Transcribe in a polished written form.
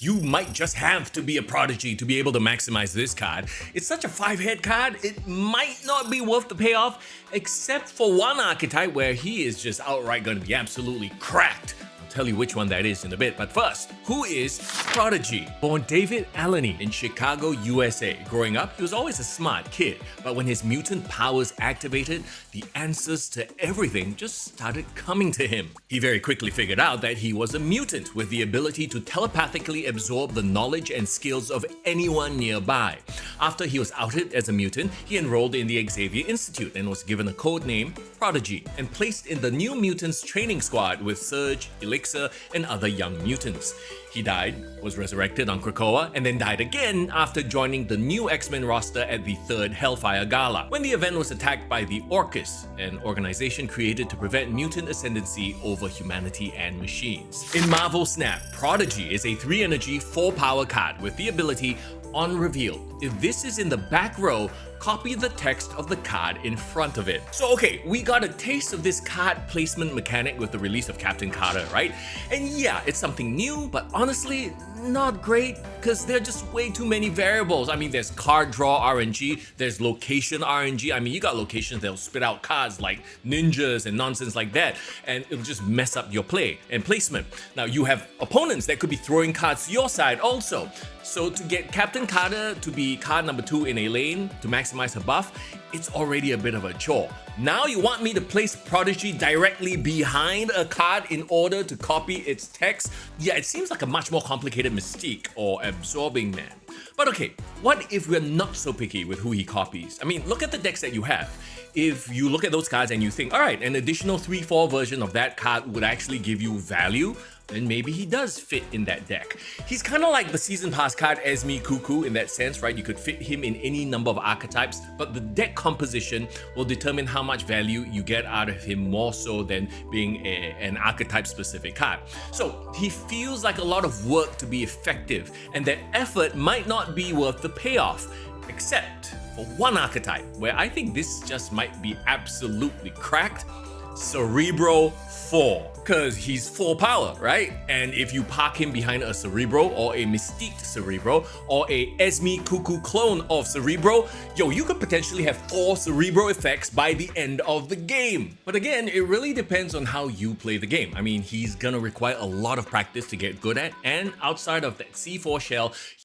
You might just have to be a prodigy to be able to maximize this card. It's such a 5-head card, it might not be worth the payoff, except for one archetype where he is just outright going to be absolutely cracked. I'll tell you which one that is in a bit, but first, who is Prodigy? Born David Alaney in Chicago, USA. Growing up, he was always a smart kid, but when his mutant powers activated, the answers to everything just started coming to him. He very quickly figured out that he was a mutant with the ability to telepathically absorb the knowledge and skills of anyone nearby. After he was outed as a mutant, he enrolled in the Xavier Institute and was given a code name Prodigy and placed in the New Mutants training squad with Surge, Elixir, and other young mutants. He died, was resurrected on Krakoa, and then died again after joining the new X-Men roster at the third Hellfire Gala, when the event was attacked by the Orcus, an organization created to prevent mutant ascendancy over humanity and machines. In Marvel Snap, Prodigy is a 3-energy, 4-power card with the ability on reveal. If this is in the back row, copy the text of the card in front of it. So okay, we got a taste of this card placement mechanic with the release of Captain Carter, right? And yeah, it's something new, but honestly, not great, because there are just way too many variables. I mean, there's card draw RNG, there's location RNG. I mean, you got locations that'll spit out cards like ninjas and nonsense like that, and it'll just mess up your play and placement. Now, you have opponents that could be throwing cards to your side also. So to get Captain Carter to be card number 2 in a lane to maximize her buff, it's already a bit of a chore. Now you want me to place Prodigy directly behind a card in order to copy its text? Yeah, it seems like a much more complicated Mystique or Absorbing Man. But okay, what if we're not so picky with who he copies? I mean, look at the decks that you have. If you look at those cards and you think, alright, an additional 3-4 version of that card would actually give you value, then maybe he does fit in that deck. He's kind of like the Season Pass card Esme Cuckoo in that sense, right? You could fit him in any number of archetypes, but the deck composition will determine how much value you get out of him more so than being an archetype-specific card. So he feels like a lot of work to be effective, and that effort might not be worth the payoff, except for one archetype where I think this just might be absolutely cracked. Cerebro 4, because he's 4 power, right? And if you park him behind a Cerebro or a Mystique Cerebro or a Esme Cuckoo clone of Cerebro, yo, you could potentially have 4 Cerebro effects by the end of the game. But again, it really depends on how you play the game. I mean, he's gonna require a lot of practice to get good at, and outside of that C4 shell,